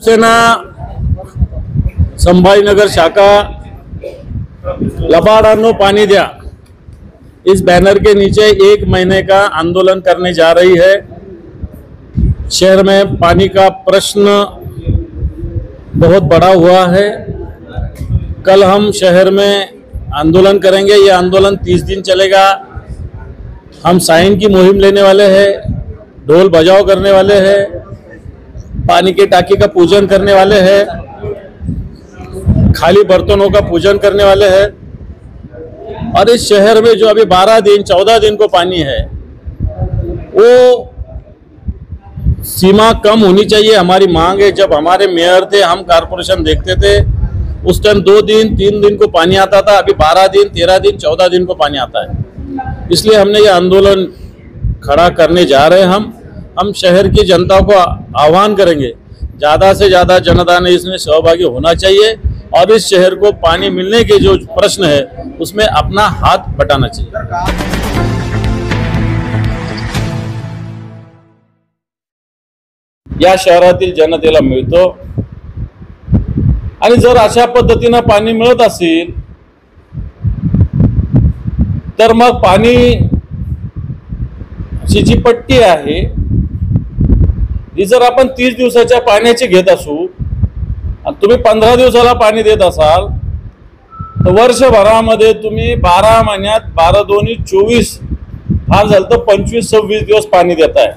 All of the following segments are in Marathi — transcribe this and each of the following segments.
सेना संभाजीनगर शाखा लबाड़ानो पानी दिया इस बैनर के नीचे 1 महीने का आंदोलन करने जा रही है। शहर में पानी का प्रश्न बहुत बड़ा हुआ है। कल हम शहर में आंदोलन करेंगे। ये आंदोलन 30 दिन चलेगा। हम साइन की मुहिम लेने वाले हैं, ढोल बजाओ करने वाले हैं, पानी की टाकी का पूजन करने वाले हैं, खाली बर्तनों का पूजन करने वाले हैं। और इस शहर में जो अभी 12 दिन 14 दिन को पानी है वो सीमा कम होनी चाहिए। हमारी मांग है। जब हमारे मेयर थे, हम कारपोरेशन देखते थे, उस टाइम 2 दिन 3 दिन को पानी आता था। अभी 12 दिन 13 दिन 14 दिन को पानी आता है। इसलिए हमने ये आंदोलन खड़ा करने जा रहे हैं। हम शहर की जनता को आह्वान करेंगे, ज़्यादा से ज़्यादा जनता ने इसमें सहभागी होना चाहिए और इस शहर को पानी मिलने के जो प्रश्न है उसमें अपना हाथ बटाना चाहिए। या शहरातील जनतेला मिळतो आणि जर अशा पद्धतीने पाणी मिळत असेल तर मग पाणी जी पट्टी आहे ही जर आपण 30 दिवसाच्या पाण्याची घेत असू आणि तुम्ही 15 दिवसाला पाणी देत असाल तर वर्षभरामध्ये तुम्ही 12 महिन्यात 12 दोन्ही 24 फार झालं तर 25-26 दिवस पाणी देताय।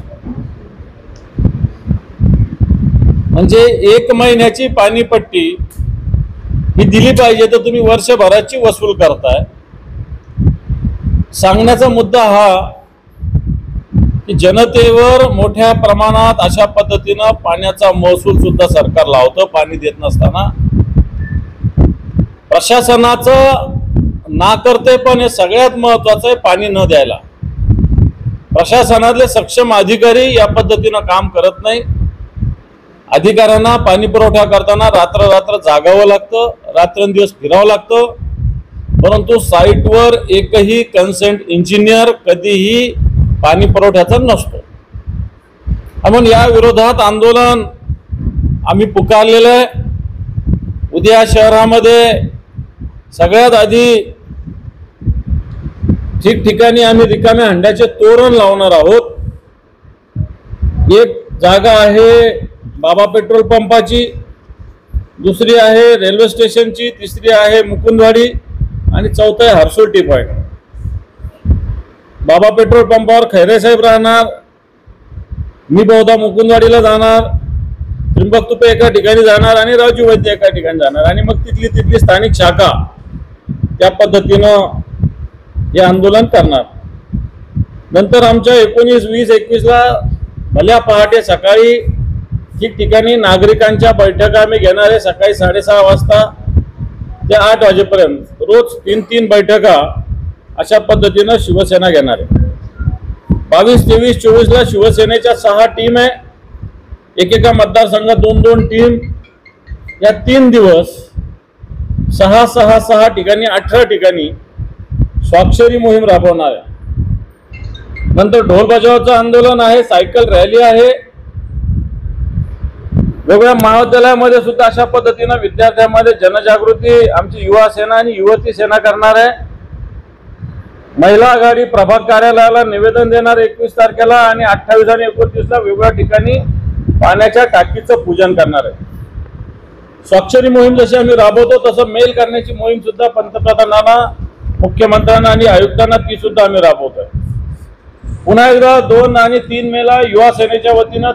म्हणजे 1 महिन्याची पाणीपट्टी ही दिली पाहिजे तर तुम्ही वर्षभराची वसूल करताय। सांगण्याचा मुद्दा हा की जनतेवर मोठ्या प्रमाणात अशा पद्धतीने पाण्याचा महसूल सुद्धा सरकार लावतं पाणी देत नसताना। प्रशासनाचं नाकर्तेपण हे सगळ्यात महत्त्वाचं आहे पाणी न द्यायला। प्रशासनातले सक्षम अधिकारी या पद्धतीने काम करत नाही। अधिकाऱ्यांना पाणी पुरवठा करताना रात्र रात्र जागावं लागतं, रात्रंदिवस फिरावं लागतं, परंतु साईटवर एकही कन्सेंट इंजिनियर कधीही पाणी पुरवठ्याचा नसतो। म्हणून या विरोधात आंदोलन आम्ही पुकारलेलं आहे। उद्या शहरामध्ये सगळ्यात आधी ठिकठिकाणी आम्ही रिकाम्या हंड्याचे तोरण लावणार आहोत। एक जागा आहे बाबा पेट्रोल पंपाची, दुसरी आहे रेल्वे स्टेशनची, तिसरी आहे मुकुंदवाडी आणि चौथं आहे हर्सुल टी पॉइंट। बाबा पेट्रोल पंपावर खैरे साहेब राहणार, मी बहुधा मुकुंदवाडीला जाणार, त्रिंबक तुपे एका ठिकाणी जाणार आणि राजू वैद्य एका ठिकाणी जाणार आणि मग तिथली स्थानिक शाखा त्या पद्धतीनं हे आंदोलन करणार। नंतर आमच्या 19, 20, 21ला भल्या पहाटे सकाळी ठिकठिकाणी नागरिकांच्या बैठका आम्ही घेणार आहे। सकाळी 6:30 वाजता ते 8 वाजेपर्यंत रोज 3 बैठका अशा पद्धतीने शिवसेना घेणार आहे। 22, 23, 24ला शिवसेनेच्या 6 टीम आहे। एकेका मतदारसंघात 2-2 टीम। या 3 दिवस 6 ठिकाणी 18 ठिकाणी स्वाक्षरी मोहीम राबवणार आहे। नंतर ढोल बजावचं आंदोलन आहे, सायकल रॅली आहे। वेगवेगळ्या महाविद्यालयामध्ये सुद्धा अशा पद्धतीने विद्यार्थ्यांमध्ये जनजागृती आमची युवा सेना आणि युवती सेना करणार आहे। महिला आघाडी प्रभाग कार्यालयाला निवेदन देणार 21 तारखेला आणि 28 आणि 29ला वेगवेगळ्या ठिकाणी पाण्याच्या टाकीचं पूजन करणार आहे। स्वाक्षरी मोहीम जशी आम्ही राबवतो तसं मेल करण्याची मोहीम सुद्धा पंतप्रधानांना, मुख्यमंत्र्यांना आणि आयुक्तांना ती सुद्धा आम्ही राबवतोय। पुन्हा एकदा 2 आणि 3 मेला युवा सेनेच्या वतीनं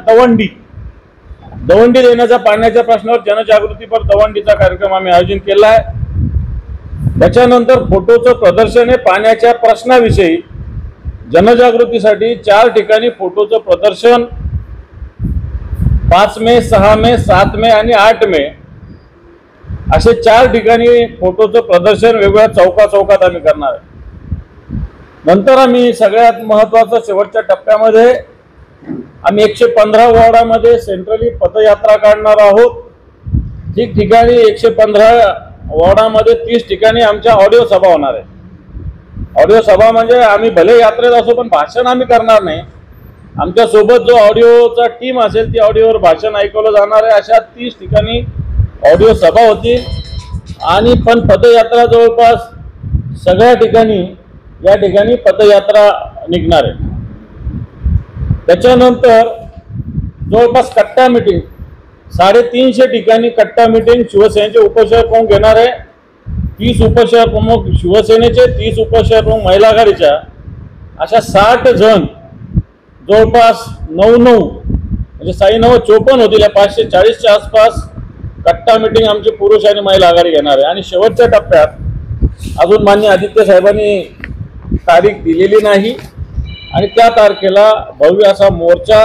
दवंडी देण्याचा पाण्याच्या प्रश्नावर जनजागृतीपर दवंडीचा कार्यक्रम आम्ही आयोजन केला आहे। त्याच्यानंतर फोटोचं प्रदर्शन आहे पाण्याच्या प्रश्नाविषयी जनजागृतीसाठी 4 ठिकाणी फोटोचं प्रदर्शन 5 मे, 6 मे, 7 मे आणि 8 मे असे 4 ठिकाणी फोटोचं प्रदर्शन वेगवेगळ्या चौकात आम्ही करणार आहे। नंतर आम्ही सगळ्यात महत्त्वाचं शेवटच्या टप्प्यामध्ये आम्ही 115 वॉर्डामध्ये सेंट्रली पदयात्रा काढणार आहोत। ठिकठिकाणी 115 वॉर्डामध्ये 30 ठिकाणी आमच्या ऑडिओ सभा होणार आहे। ऑडिओ सभा म्हणजे आम्ही भले यात्रेत असो पण भाषण आम्ही करणार नाही। आमच्या सोबत जो ऑडिओचा टीम असेल ती ऑडिओवर भाषण ऐकवलं जाणार आहे। अशा 30 ठिकाणी ऑडिओ सभा होती आणि पण पदयात्रा जवळपास सगळ्या ठिकाणी या ठिकाणी पदयात्रा निघणार आहे। त्याच्यानंतर जवळपास कट्टा मीटिंग 350 ठिकाणी कट्टा मीटिंग शिवसेनेचे उपशहर प्रमुख घेणार आहे। 30 उपशहर प्रमुख शिवसेनेचे, 30 उपशहर प्रमुख महिला आघाडीच्या, अशा 60 जण जवळपास 9 म्हणजे 6 54 होतील। 540च्या आसपास कट्टा मीटिंग आमची पुरुष आणि महिला आघाडी घेणार आहे। आणि शेवटच्या टप्प्यात अजून माननीय आदित्य साहेबांनी तारीख दिलेली नाही आणि त्या तारखेला भव्य असा मोर्चा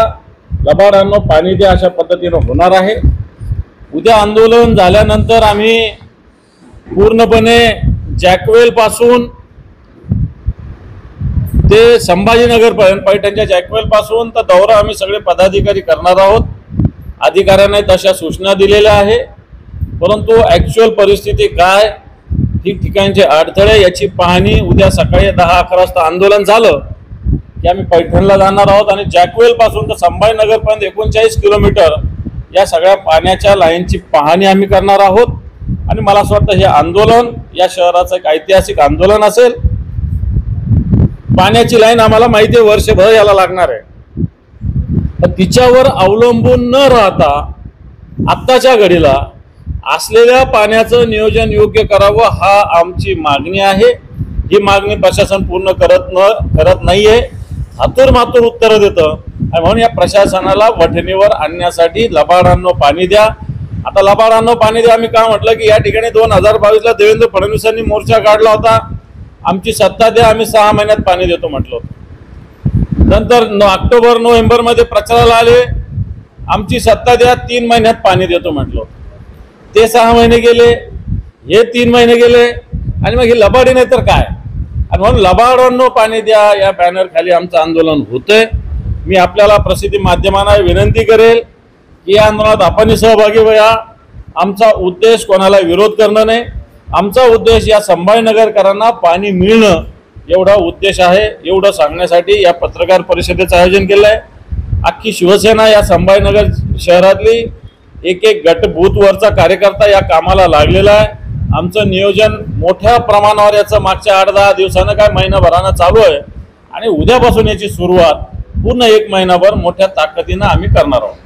लबाडांनो पाणी द्या अशा पद्धतीनं होणार आहे। उद्या आंदोलन झाल्यानंतर आम्ही पूर्णपणे जॅकवेल पासून ते संभाजीनगर पर्यंत, पैठणच्या जॅकवेल पासून तर दौरा आम्ही सगळे पदाधिकारी करणार आहोत। अधिकाऱ्यांना तशा सूचना दिलेल्या आहे, परंतु ॲक्च्युअल परिस्थिती काय, ठिकठिकाणचे अडथळे याची पाहणी उद्या सकाळी 10-11 वाजता आंदोलन झालं की आम्ही पैठणला जाणार आहोत आणि जॅकवेल पासून तर संभाजीनगर पर्यंत 39 किलोमीटर या सगळ्या पाण्याच्या लाईनची पाहणी आम्ही करणार आहोत। आणि मला असं वाटतं हे आंदोलन या शहराचं एक ऐतिहासिक आंदोलन असेल। पाण्याची लाईन आम्हाला माहिती आहे वर्षभर याला लागणार आहे, तर तिच्यावर अवलंबून न राहता आत्ताच्या घडीला असलेल्या पाण्याचं नियोजन योग्य करावं हा आमची मागणी आहे। ही मागणी प्रशासन पूर्ण करत नाहीये, हातूर मातूर उत्तर देतं आणि म्हणून या प्रशासनाला वठणीवर आणण्यासाठी लबाडांनो पाणी द्या। आता लबाडांनो पाणी द्या आम्ही का म्हटलं की या ठिकाणी 2022ला देवेंद्र फडणवीसांनी मोर्चा काढला होता, आमची सत्ता द्या, आम्ही 6 महिन्यात पाणी देतो म्हटलं होतं। नंतर ऑक्टोबर नोव्हेंबर मध्ये प्रचाराला आले, आमची सत्ता द्या, 3 महिन्यात पाणी देतो म्हटलं होतं। ते 6 महिने गेले, हे 3 महिने गेले आणि मग ही लबाडी नाही तर काय। आणि म्हणून लबाडांनो पाणी द्या या बॅनर खाली आमचं आंदोलन होतंय। मी आपल्याला प्रसिद्धी माध्यमांना विनंती करेल की या आंदोलनात आपण सहभागी व्हा। आमचा उद्देश कोणाला विरोध करणं नाही, आमचा उद्देश या संभाजीनगरकरांना पाणी मिळणं एवढा उद्देश आहे। एवढं सांगण्यासाठी या पत्रकार परिषदेचं आयोजन केलं आहे। अख्खी शिवसेना या संभाजीनगर शहरातली एक गट बूथवरचा कार्यकर्ता या कामाला लागलेला आहे। आमचं नियोजन मोठ्या प्रमाणावर याचं मागच्या 8-10 दिवसानं काय महिनाभरानं चालू आहे आणि उद्यापासून याची सुरुवात पूर्ण 1 महिनाभर मोठ्या ताकदीनं आम्ही करणार आहोत।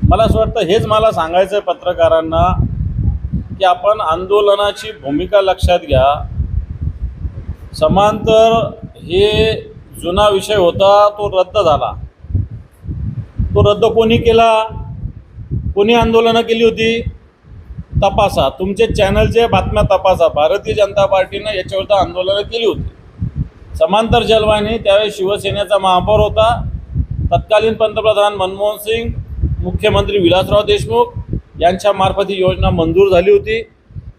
मला असं वाटतं हेच मला सांगायचं पत्रकारांना की आपण आंदोलनाची भूमिका लक्षात घ्या। समांतर हे जुना विषय होता, तो रद्द झाला। तो रद्द कोणी केला, कोणी आंदोलनं केली होती, तपासा, तुमचे चॅनलचे बातम्या तपासा। भारतीय जनता पार्टीनं याच्यावर आंदोलनं केली होती। समांतर जलवाहिनी त्यावेळेस शिवसेनेचा महापौर होता, तत्कालीन पंतप्रधान मनमोहन सिंग, मुख्यमंत्री विलासराव देशमुख यांच्या मार्फत ही योजना मंजूर झाली होती।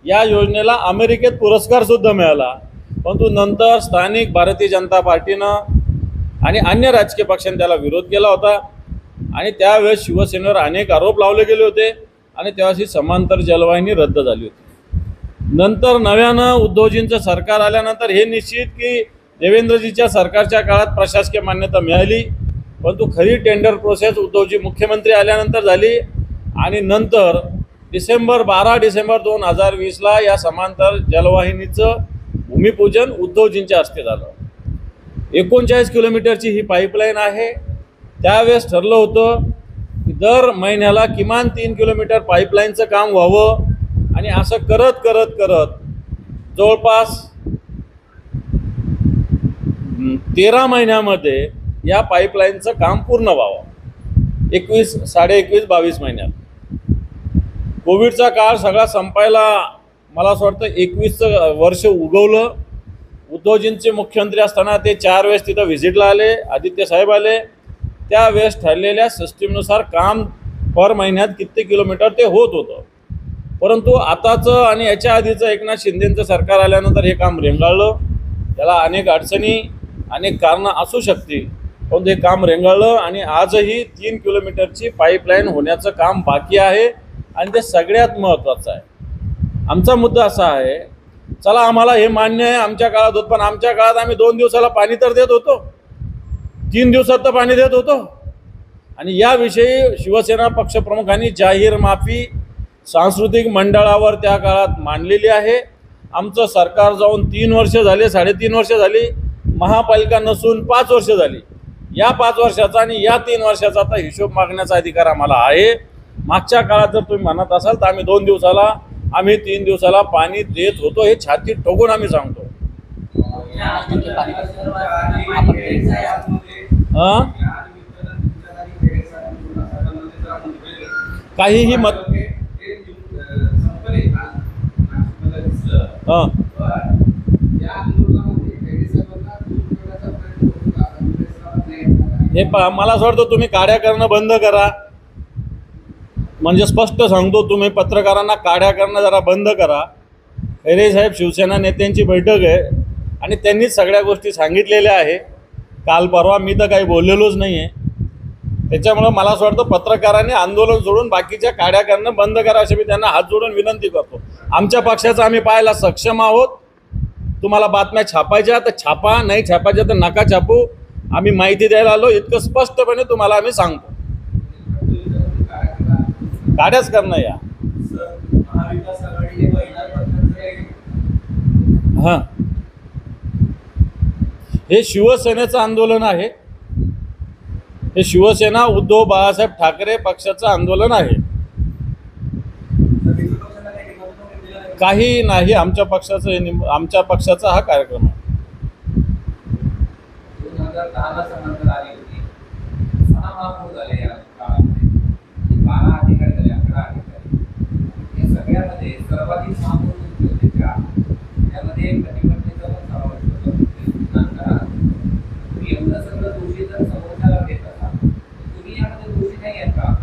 या योजनेला अमेरिकेत पुरस्कार सुद्धा मिळाला, परंतु नंतर स्थानिक भारतीय जनता पार्टीनं आणि अन्य राजकीय पक्षांनी त्याला विरोध केला होता आणि त्यावेळेस शिवसेनेवर अनेक आरोप लावले गेले होते आणि त्यावेळेस ही समांतर जलवाहिनी रद्द झाली होती। नंतर नव्यानं उद्धवजींचं सरकार आल्यानंतर हे निश्चित की देवेंद्रजीच्या सरकारच्या काळात प्रशासकीय मान्यता मिळाली, परंतु खरी टेंडर प्रोसेस उद्धवजी मुख्यमंत्री आल्यानंतर झाली आणि नंतर 12 डिसेंबर 2020ला या समांतर जलवाहिनीचं भूमिपूजन उद्धवजींच्या हस्ते झालं। 39 किलोमीटरची ही पाईपलाईन आहे। त्यावेळेस ठरलं होतं की दर महिन्याला किमान 3 किलोमीटर पाईपलाईनचं काम व्हावं आणि असं करत करत करत जवळपास 13 महिन्यामध्ये या पाईपलाईनचं काम पूर्ण व्हावं। 22 महिन्यात कोविडचा काळ सगळा संपायला मला असं वाटतं 21चं वर्ष उगवलं। उद्धवजींचे मुख्यमंत्री असताना ते 4 वेळेस तिथं व्हिजिटला आले, आदित्य साहेब आले। त्यावेळेस ठरलेल्या सिस्टीमनुसार काम पर महिन्यात किती किलोमीटर ते होत होतं, परंतु आताचं आणि याच्या आधीचं एकनाथ शिंदेंचं सरकार आल्यानंतर हे काम रेंगाळलं। त्याला अनेक अडचणी, अनेक कारणं असू शकतील, पण ते काम रेंगाळलं आणि आजही 3 किलोमीटरची पाईपलाईन होण्याचं काम बाकी आहे. आणि ते सगळ्यात महत्त्वाचं आहे. आमचा मुद्दा असा आहे, चला आम्हाला हे मान्य आहे आमच्या काळात होत, पण आमच्या काळात आम्ही 2 दिवसाला पाणी तर देत होतो, 3 दिवसात तर पाणी देत होतो. आणि याविषयी शिवसेना पक्षप्रमुखांनी जाहीर माफी सांस्कृतिक मंडळावर त्या काळात मांडलेली आहे. आमचं सरकार जाऊन 3 वर्ष झाले, 3.5 वर्ष झाली, महापालिका नसून 5 वर्ष झाली. या 5 वर्षाचा आणि या 3 वर्षाचा आता हिशोब मागण्याचा अधिकार आम्हाला आहे. मागच्या काळात जर तुम्ही म्हणत असाल तर आम्ही 2 दिवसाला, आम्ही 3 दिवसाला पाणी देत होतो, हे छाती ठोकून आम्ही सांगतो. काहीही मत हे मला असं वाटतं तुम्ही काड्या करणं बंद करा. म्हणजे स्पष्ट सांगतो, तुम्ही पत्रकारांना काड्या करणं जरा बंद करा. खैरे साहेब शिवसेना नेत्यांची बैठक आहे आणि त्यांनीच सगळ्या गोष्टी सांगितलेल्या आहे. काल परवा मी तर काही बोललेलोच नाही आहे. त्याच्यामुळं मला असं वाटतं पत्रकारांनी आंदोलन सोडून बाकीच्या काड्या करणं बंद करा अशी मी त्यांना हात जोडून विनंती करतो. आमच्या पक्षाचं आम्ही पाहायला सक्षम आहोत. तुम्हाला बातम्या छापायच्या तर छापा, नाही छापायच्या तर नका छापू. आम्ही माहिती द्यायला आलो, इतकं स्पष्टपणे तुम्हाला आम्ही सांगतो. काड्याच करणं या. हां, हे शिवसेनेचं आंदोलन आहे. हे शिवसेना उद्धव बाळासाहेब ठाकरे पक्षाचं आंदोलन आहे. काही नाही, आमच्या पक्षाचा हा कार्यक्रम आहे. 2010 नंतर आली होती, 6 महापौर झाले या काळामध्ये, 12 अधिकारी झाले, 11 अधिकारी. या सगळ्यामध्ये सर्वाधिक महापौर होते त्यामध्ये प्रतिपत्नीचा पण समावेश होता. तुम्ही एवढं सगळं दोषी जर समोरच्याला देत असाल, तुम्ही यामध्ये दोषी नाही आहेत का?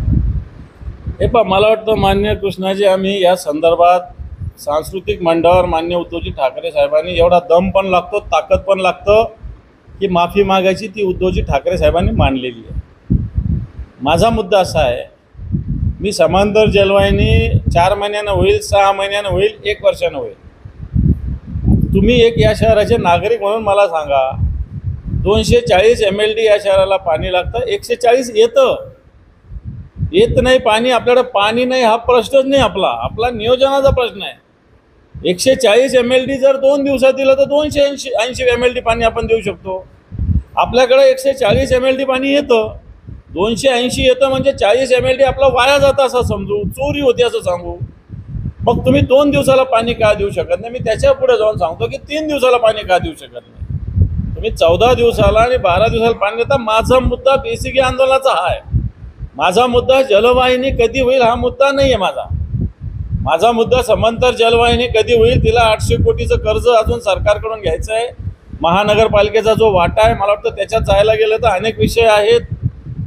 हे पण मला वाटतं मान्य कृष्णाजी, आम्ही या संदर्भात सांस्कृतिक मंडळावर मान्य उद्धवजी ठाकरे साहेबांनी एवढा दम पण लागतो, ताकद पण लागतं की माफी मागायची, ती उद्धवजी ठाकरे साहेबांनी मांडलेली आहे. माझा मुद्दा असा आहे, मी समांतर जलवाहिनी 4 महिन्यानं होईल, 6 महिन्यानं होईल, 1 वर्षानं होईल. तुम्ही एक या शहराचे नागरिक म्हणून मला सांगा, 240 MLD या शहराला पाणी लागतं, 140 येत नाही पाणी. आपल्याकडे पाणी नाही हा प्रश्नच नाही, आपला नियोजनाचा प्रश्न आहे. 140 MLD जर 2 दिवसात दिलं तर 280 MLD पाणी आपण देऊ शकतो. आपल्याकडे 140 MLD पाणी येतं, 280 येतं, म्हणजे 40 MLD आपलं वाया जातं असं समजू, चोरी होते असं सांगू. मग तुम्ही 2 दिवसाला पाणी का देऊ शकत नाही? मी त्याच्या पुढे जाऊन सांगतो की 3 दिवसाला पाणी का देऊ शकत नाही? तुम्ही 14 दिवसाला आणि 12 दिवसाला पाणी देता. माझा मुद्दा बेसिक आंदोलनाचा हा आहे. माझा मुद्दा जलवाहिनी कधी होईल हा मुद्दा नाही आहे. माझा मुद्दा समांतर जलवाहिनी कधी होईल, तिला 800 कोटीचं कर्ज अजून सरकारकडून घ्यायचं आहे. महानगरपालिकेचा जो वाटा आहे, मला वाटतं त्याच्यात जायला गेलं तर अनेक विषय आहेत.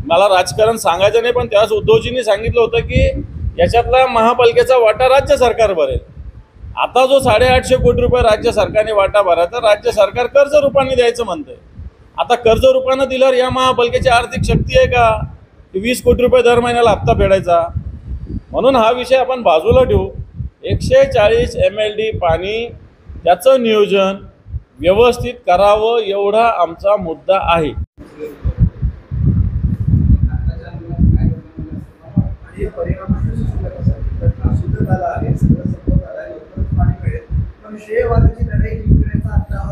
मला राजकारण सांगायचं नाही, पण त्यावेळेस उद्धवजींनी सांगितलं होतं की याच्यातला महापालिकेचा वाटा राज्य सरकार भरेल. आता जो 850 कोटी रुपये राज्य सरकारने वाटा भरायचा, राज्य सरकार कर्ज रूपाने द्यायचं म्हणतंय. आता कर्ज रूपानं दिल्यावर या महापालिकेची आर्थिक शक्ती आहे का 20 कोटी रुपये दर महिन्याला हप्ता फेडायचा? म्हणून हा विषय आपण बाजूला ठेवू. 140 MLD पाणी, त्याचं नियोजन व्यवस्थित करावं, एवढा आमचा मुद्दा आहे.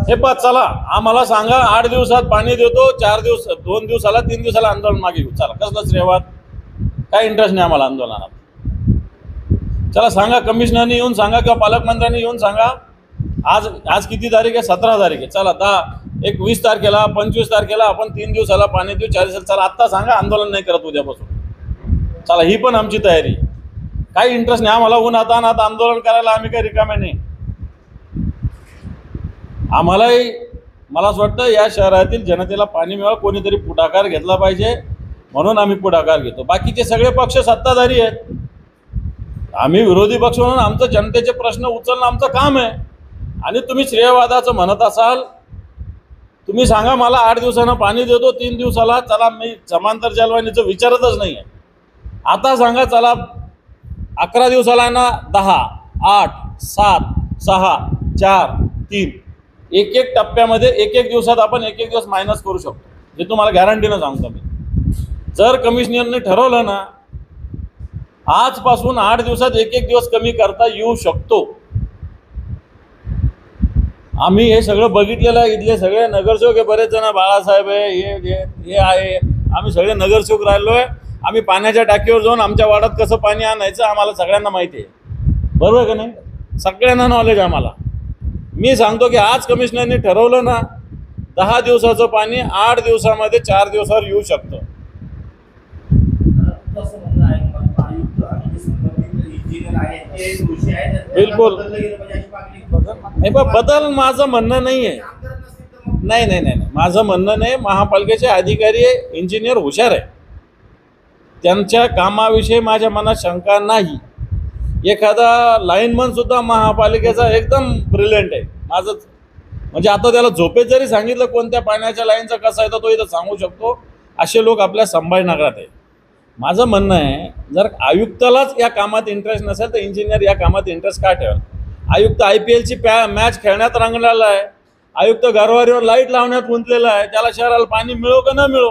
हे पा, चला आम्हाला सांगा, 8 दिवसात पाणी देतो, 4 दिवस, 2 दिवसाला, 3 दिवसाला आंदोलन मागे घेऊ. चला, कसला श्रेयवाद? काय इंटरेस्ट नाही आम्हाला आंदोलनात. चला सांगा, कमिशनरनी येऊन सांगा किंवा पालकमंत्र्यांनी येऊन सांगा. आज किती तारीख आहे? 17 तारीख आहे. चला 20 तारखेला, 25 तारखेला आपण 3 दिवसाला पाणी देऊ, 4 दिवसाला. चला आत्ता सांगा, आंदोलन नाही करत उद्यापासून. चला, ही पण आमची तयारी. काही इंटरेस्ट नाही आम्हाला उन्हातान्हात आंदोलन करायला, आम्ही काही रिकामे नाही. आम्हालाही, मला असं वाटतं या शहरातील जनतेला पाणी मिळावं, कोणीतरी पुढाकार घेतला पाहिजे, म्हणून आम्ही पुढाकार घेतो. बाकीचे सगळे पक्ष सत्ताधारी आहेत, आम्ही विरोधी पक्ष म्हणून आमचं जनतेचे प्रश्न उचलणं आमचं काम आहे. आणि तुम्ही श्रेयवादाचं म्हणत असाल तुम्ही सांगा मला 8 दिवसानं पाणी देतो, 3 दिवसाला चला मी समांतर जलवाहिनीचं विचारतच नाही आहे. आता सांगा चला 11 दिवसाला ना 10, 8, 7, 6, 4, 3 एक एक टप्प्यामध्ये एक एक दिवसात आपण एक एक दिवस मायनस करू शकतो. हे तुम्हाला गॅरंटीनं सांगतो मी. जर कमिशनरने ठरवलं ना आजपासून 8 दिवसात एक एक दिवस कमी करता येऊ शकतो. आम्ही हे सगळं बघितलेलं आहे. इथले सगळे नगरसेवक आहे, बरेच जण बाळासाहेब आहे, हे आहे, आम्ही सगळे नगरसेवक राहिलो आहे. आम्ही पाण्याच्या टाकीवर जाऊन आमच्या वाड्यात कसं पाणी आणायचं आम्हाला सगळ्यांना माहिती आहे. बरोबर का नाही? सगळ्यांना नॉलेज आम्हाला. मी सांगतो की आज कमिशनरने ठरवलं ना 10 दिवसाचं पाणी 8 दिवसामध्ये 4 दिवसावर येऊ शकतं. बिलकुल नाही, पण बदल माझं म्हणणं नाही आहे. नाही नाही नाही माझं म्हणणं नाही. महापालिकेचे अधिकारी इंजिनियर हुशार आहे, त्यांच्या कामाविषयी माझ्या मनात शंका नाही. एखादा लाईनमन सुद्धा महापालिकेचा एकदम ब्रिलियंट आहे. माझं म्हणजे आता त्याला झोपेत जरी सांगितलं कोणत्या पाण्याच्या लाईनचा कसा आहे तर तो इथं सांगू शकतो. असे लोक आपल्या संभाजीनगरात आहे. माझं म्हणणं आहे जर आयुक्तालाच या कामात इंटरेस्ट नसेल तर इंजिनियर या कामात इंटरेस्ट का ठेवाल? आयुक्त IPLची मॅच खेळण्यात रंगलेला आहे. आयुक्त घरवारीवर लाईट लावण्यात गुंतलेला आहे. त्याला शहराला पाणी मिळो का न मिळो.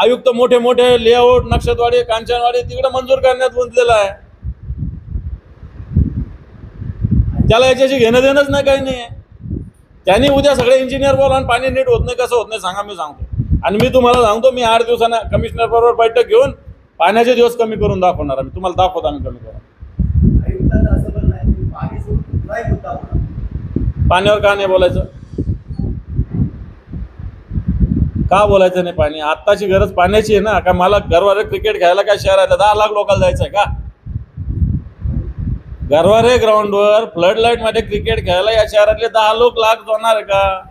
आयुक्त मोठे मोठे लेआउट नक्षत्रवाडी कांचनवाडी तिकडे मंजूर करण्यात गुंतलेला आहे. त्याला याच्याशी घेणं देणंच नाही, काही नाही आहे. त्यांनी उद्या सगळे इंजिनियर बोला आणि पाणी नीट होत नाही कसं होत नाही सांगा, मी सांगतो. आणि मी तुम्हाला सांगतो मी 8 दिवसांना कमिशनर बरोबर बैठक घेऊन पाण्याचे दिवस कमी करून दाखवणार. आम्ही तुम्हाला दाखवतो आम्ही कमी करून. पाण्यावर का नाही बोलायचं? का बोलायचं नाही? पाणी आत्ताची गरज पाण्याची आहे ना. का मला घरवारे क्रिकेट खेळायला काय शहराला 10 लाख लोकांना जायचं आहे का? घरवारे ग्राउंडवर फ्लड लाईट मध्ये क्रिकेट खेळायला या शहरातले 10 लाख जाणार आहे का?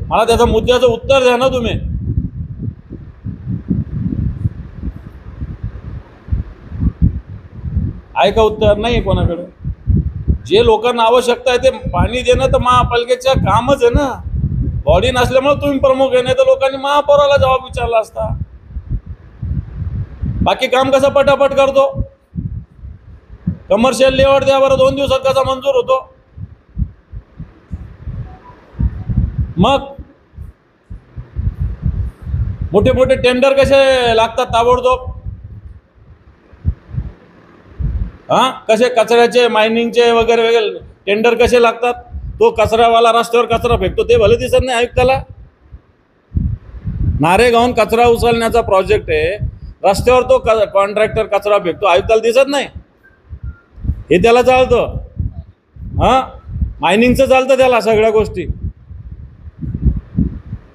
मला त्याचं मुद्द्याचं उत्तर द्या ना तुम्ही. आहे का उत्तर? नाही कोणाकडे. जे लोकांना आवश्यकता आहे ते पाणी देणं तर महापालिकेचं कामच आहे ना. बॉडी नसल्यामुळे तुम्ही प्रमुख आहे, नाही तर लोकांनी महापौराला जबाब विचारला असता. बाकी काम कसं पटापट करतो? कमर्शियल लेआउट द्या बरं, 2 दिवसात कसा मंजूर होतो? मग मोठे मोठे टेंडर कसे लागतात ताबडतोब? कसे कचऱ्याचे मायनिंगचे वगैरे वगैरे टेंडर कसे लागतात? तो कचरावाला रस्त्यावर कचरा फेकतो ते भले दिसत नाही आयुक्ताला. नारेगावहून कचरा उचलण्याचा प्रोजेक्ट आहे, रस्त्यावर तो कॉन्ट्रॅक्टर कचरा फेकतो, आयुक्ताला दिसत नाही. हे त्याला चालतं. मायनिंगचं चालतं त्याला सगळ्या गोष्टी.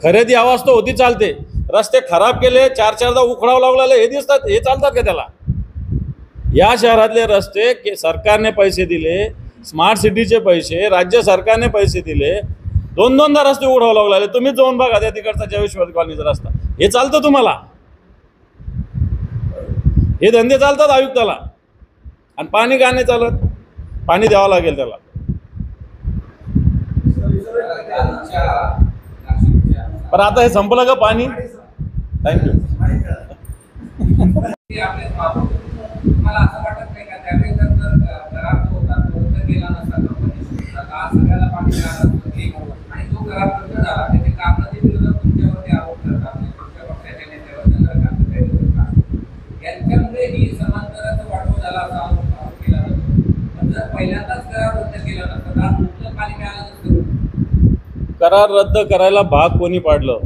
खरेदी आवाज तो होती चालते. रस्ते खराब केले, 4-4दा उखडाव लावलेले हे दिसतात, हे चालतात का त्याला? या शहरातले रस्ते सरकारने पैसे दिले, स्मार्ट सिटीचे पैसे राज्य सरकारने पैसे दिले, 2-2दा रस्ते उघडाव लागले. तुम्हीच जाऊन बघा त्या तिकडचा जयेश्वर कॉलनीचा रस्ता. हे चालतं तुम्हाला? हे धंदे चालतात आयुक्ताला. आणि पाणी का नाही चालत? पाणी द्यावं लागेल त्याला. पण आता हे संपलं का पाणी? थँक्यू. मला असं वाटत नाही का त्यावेळी जर करार जो होता तो रद्द केला नसता कंपनीने तर आज सगळ्याला पाणी मिळालं असतं. आणि तो करार रद्द झाला त्याचे कारण ते विरोधक तुमच्यावरती आरोप करतात, तुमच्या पक्षाच्या नेत्यावर चंद्रकांत करतात. यांच्यामुळे ही समांतराचा वाटो झाला असा आरोप केला जातो. पण जर पहिल्यांदाच करार रद्द केला नसता तर आज कुठलं पाणी मिळालं नसतं. करार रद्द करायला भाग कोणी पाडलं?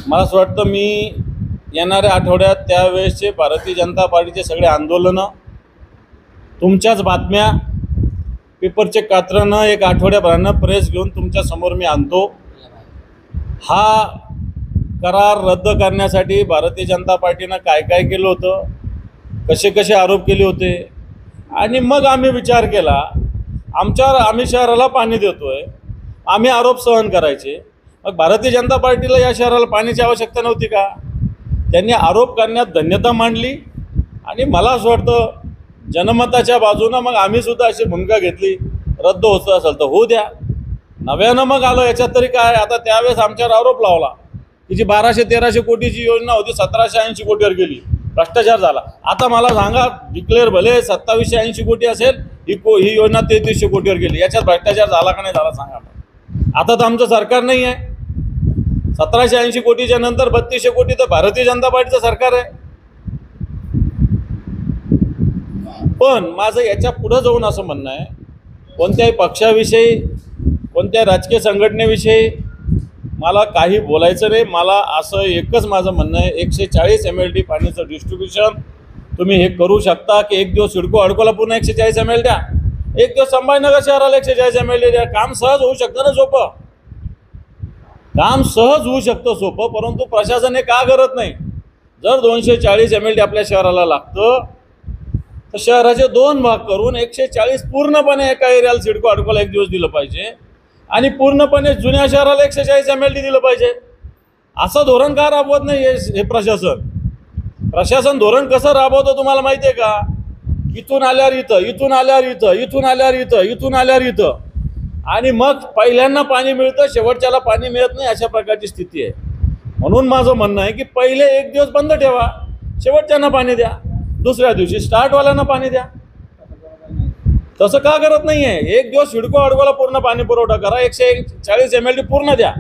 मला असं वाटतं मी येणाऱ्या आठवड्यात त्यावेळेसचे भारतीय जनता पार्टीचे सगळे आंदोलनं, तुमच्याच बातम्या, पेपरचे कात्रनं एक आठवड्याभरानं प्रेस घेऊन तुमच्या समोर मी आणतो. हा करार रद्द करण्यासाठी भारतीय जनता पार्टीनं काय काय केलं होतं, कसे कसे आरोप केले होते, आणि मग आम्ही विचार केला आम्ही शहराला पाणी देतोय, आम्ही आरोप सहन करायचे. मग भारतीय जनता पार्टीला या शहराला पाण्याची आवश्यकता नव्हती का? त्यांनी आरोप करण्यात धन्यता मांडली. आणि मला असं वाटतं जनमताच्या बाजूनं मग आम्ही सुद्धा अशी भूमिका घेतली. रद्द होतं असेल तर होऊ द्या, नव्यानं मग आलं याच्यात तरी काय. आता त्यावेळेस आमच्यावर आरोप लावला की जी 1200-1300 कोटीची योजना होती 1780 कोटीवर गेली, भ्रष्टाचार झाला. आता मला सांगा, डिक्लेअर भले 2780 कोटी असेल, ही योजना 3300 कोटीवर गेली, याच्यात भ्रष्टाचार झाला का नाही झाला सांगा. आता तर आमचं सरकार नाही आहे. 1780 कोटीच्या नंतर 3200 कोटी तर भारतीय जनता पार्टीचं सरकार आहे. पण माझं याच्या पुढे जाऊन असं म्हणणं आहे, कोणत्याही पक्षाविषयी, कोणत्या राजकीय संघटनेविषयी मला काही बोलायचं नाही. मला असं एकच माझं म्हणणं आहे, 140 MLD पाणीचं डिस्ट्रीब्युशन तुम्ही हे करू शकता की एक दिवस सिडको हडकोला पूर्ण 140 ML द्या, एक दिवस संभाजीनगर शहराला 140 ML द्या. काम सहज होऊ शकतं ना, सोपं काम सहज होऊ शकतं सोपं. परंतु प्रशासन हे का करत नाही. जर 240 MLD आपल्या शहराला लागतं तर शहराचे 2 भाग करून 140 पूर्णपणे एका एरियाला सिडको हडकोला एक दिवस दिलं पाहिजे आणि पूर्णपणे जुन्या शहराला 140 MLD दिलं पाहिजे. असं धोरण का राबवत नाही हे प्रशासन धोरण कसं राबवतं तुम्हाला माहिती आहे का. इथून आल्यावर इथं, इथून आल्यावर इथं, इथून आल्यावर इथं, इथून आल्यावर इथं, आणि मग पहिल्यांदा पाणी मिळतं, शेवटच्याला पाणी मिळत नाही, अशा प्रकारची स्थिती आहे. म्हणून माझं म्हणणं आहे की पहिले एक दिवस बंद ठेवा, शेवटच्यांना पाणी द्या, दुसऱ्या दिवशी स्टार्टवाल्यांना पाणी द्या. तसं का करत नाही आहे. एक दिवस सिडको हडकोला पूर्ण पाणी पुरवठा करा, 140 MLD पूर्ण द्या,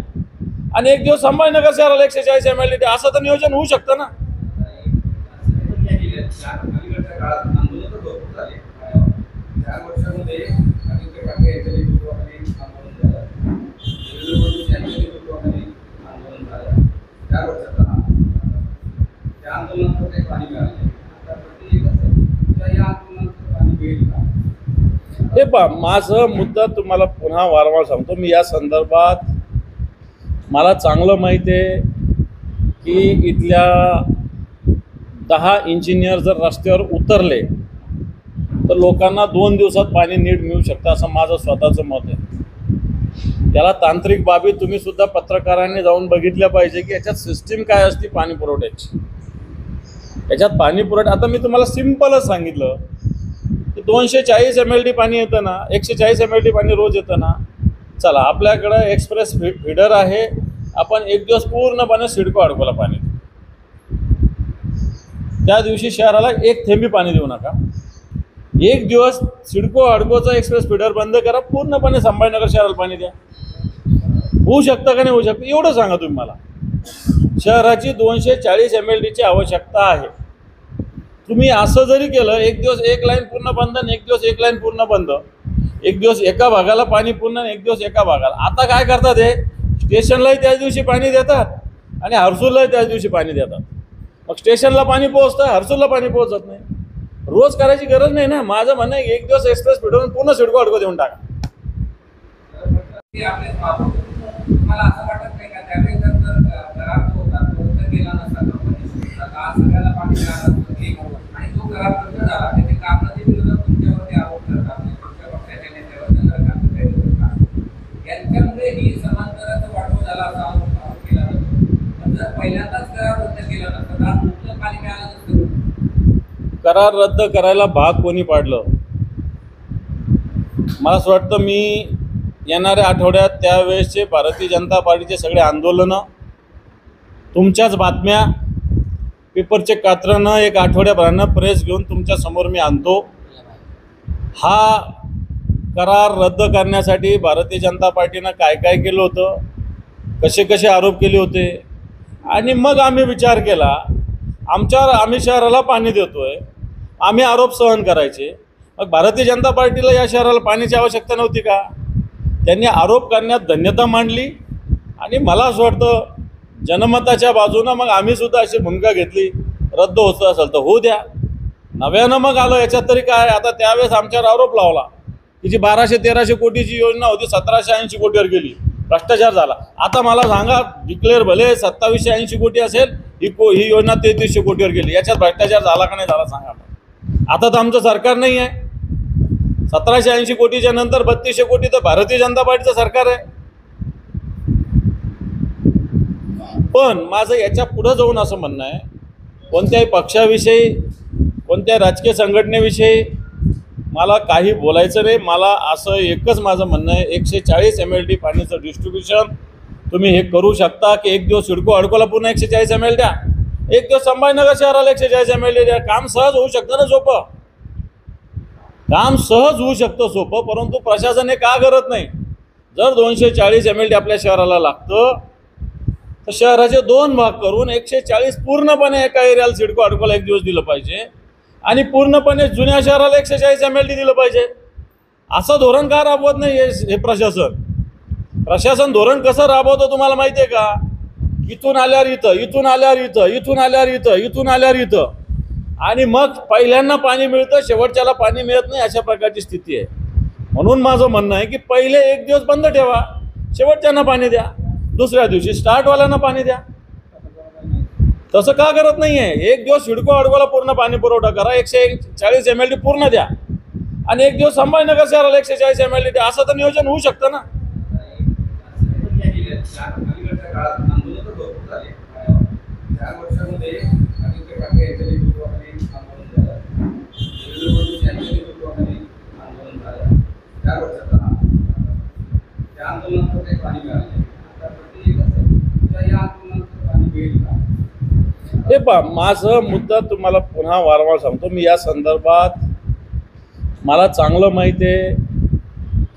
आणि एक दिवस संभाजीनगर शहराला 140 MLD द्या. असं तर नियोजन होऊ शकतं ना. हे पहा, माझं मुद्दा तुम्हाला पुन्हा वारंवार सांगतो मी. या संदर्भात मला चांगलं माहिती आहे की इथल्या 10 इंजिनियर जर रस्त्यावर उतरले तर लोकांना 2 दिवसात पाणी नीट मिळू शकतं, असं माझं स्वतःचं मत आहे. याला तांत्रिक बाबी तुम्ही सुद्धा पत्रकारांनी जाऊन बघितल्या पाहिजे की याच्यात सिस्टीम काय असते पाणी पुरवठ्याची. याच्यात पाणी पुरवठा, आता मी तुम्हाला सिम्पलच सांगितलं की 240 MLD पाणी येतं ना, 140 MLD पाणी रोज येतं ना. चला, आपल्याकडं एक्सप्रेस फीडर आहे, आपण एक दिवस पूर्णपणे सिडको हडकोला पाणी देऊ. त्या दिवशी शहराला एक थेंबी पाणी देऊ नका. एक दिवस सिडको हडकोचा एक्सप्रेस फीडर बंद करा, पूर्णपणे संभाजीनगर शहराला पाणी द्या. होऊ शकतं का नाही होऊ शकतं एवढं सांगा तुम्ही मला. शहराची 240 MLDची आवश्यकता आहे. तुम्ही असं जरी केलं, एक दिवस एक लाईन पूर्ण बंद आणि एक दिवस एक लाईन पूर्ण बंद, एक दिवस एका भागाला पाणी पूर्ण आणि एक दिवस एका भागाला. आता काय करतात, हे स्टेशनलाही त्याच दिवशी पाणी देतात आणि हर्सूललाही त्याच दिवशी पाणी देतात. मग स्टेशनला पाणी पोहोचतं, हर्सूलला पाणी पोहोचत नाही. रोज करायची गरज नाही ना. माझं म्हणणं आहे एक दिवस एक्सप्रेस फिडवून पूर्ण सिडको हडको देऊन टाका. मला असं वाटत नाही का त्यावेळी जर करार जो होता तो रद्द केला नसता तर आज सगळ्याला पाणी मिळालं असतं, आणि तो करार रद्द झाला त्याचे कारणाचे विरोधक तुमच्यावरती आरोप करतात, तुमच्या पक्षाच्या नेत्यावर चंद्रकांत पाटील यांच्यामुळे ही समांतराचा वाटो झाला असा आरोप केला जातो. पण जर पहिल्यांदाच करार रद्द केला नसता तर आज मुक्त पाणी मिळालं नसतं. करार रद्द करायला भाग कोणी पाडलं. मला असं वाटतं मी येणाऱ्या आठवड्यात त्यावेळेसचे भारतीय जनता पार्टीचे सगळे आंदोलनं, तुमच्याच बातम्या, पेपरचे कात्रणं एक आठवड्याभरानं प्रेस घेऊन तुमच्या समोर मी आणतो. हा करार रद्द करण्यासाठी भारतीय जनता पार्टीनं काय काय केलं होतं, कसे कसे आरोप केले होते, आणि मग आम्ही विचार केला आम्ही शहराला पाणी देतोय, आम्ही आरोप सहन करायचे. मग भारतीय जनता पार्टीला या शहराला पाण्याची आवश्यकता नव्हती का. त्यांनी आरोप करण्यात धन्यता मांडली आणि मला असं वाटतं जनमताच्या बाजूनं मग आम्हीसुद्धा अशी भूमिका घेतली, रद्द होतं असेल तर होऊ द्या, नव्यानं मग आलं याच्यात तरी काय. आता त्यावेळेस आमच्यावर आरोप लावला की जी 1200-1300 कोटीची योजना होती 1780 कोटीवर गेली, भ्रष्टाचार झाला. आता मला सांगा, डिक्लेअर भले 2780 कोटी असेल, ही योजना 3300 कोटीवर गेली, याच्यात भ्रष्टाचार झाला का नाही झाला सांगा. आता तर आमचं सरकार नाही आहे. 1780 कोटीच्या नंतर 3200 कोटी तर भारतीय जनता पार्टीचं सरकार आहे. पण माझं याच्या पुढे जाऊन असं म्हणणं आहे, कोणत्याही पक्षाविषयी, कोणत्या राजकीय संघटनेविषयी मला काही बोलायचं नाही. मला असं एकच माझं म्हणणं आहे, 140 MLD पाणीचं डिस्ट्रीब्युशन तुम्ही हे करू शकता की एक दिवस सिडको अडकोला पूर्ण 140 ML द्या, एक दिवस संभाजीनगर शहराला 140 ML द्या. काम सहज होऊ शकतं ना, सोपं काम सहज होऊ शकतं सोपं. परंतु प्रशासन हे का करत नाही? जर 240 MLD आपल्या शहराला लागतं तर शहराचे 2 भाग करून 140 पूर्णपणे एका एरियाला सिडको अडकोला एक दिवस दिलं पाहिजे आणि पूर्णपणे जुन्या शहराला 140 MLD दिलं पाहिजे. असं धोरण का राबवत नाही हे प्रशासन धोरण कसं राबवतं तुम्हाला माहिती आहे का? इथून आल्यावर इथं, इथून आल्यावर इथं, इथून आल्यावर इथं, इथून आल्यावर इथं, आणि मग पहिल्यांदा पाणी मिळतं, शेवटच्याला पाणी मिळत नाही, अशा प्रकारची स्थिती आहे. म्हणून माझं म्हणणं आहे की पहिले एक दिवस बंद ठेवा, शेवटच्यांना पाणी द्या, दुसऱ्या दिवशी स्टार्टवाल्यांना पाणी द्या. तसं का करत नाही आहे? एक दिवस सिडको अडकोला पूर्ण पाणी पुरवठा करा, 140 MLD पूर्ण द्या, आणि एक दिवस संभाजीनगर शहराला 140 MLD द्या. असं तर नियोजन होऊ शकतं ना. अलीकडच्या काळात आंदोलन तर भरपूर झाले. 4 वर्षामध्ये आदित्य ठाकरे यांच्या नेतृत्वाखाली आंदोलन झालं, देवेंद्र फडणवीस यांच्या नेतृत्वाखाली आंदोलन झालं. 4 वर्षाचा त्या आंदोलनात काही पाणी मिळाले. आता प्रत्येक या आंदोलनात पाणी मिळेल का? हे पहा, माझं मुद्दा तुम्हाला पुन्हा वारंवार सांगतो मी. या संदर्भात मला चांगलं माहिती आहे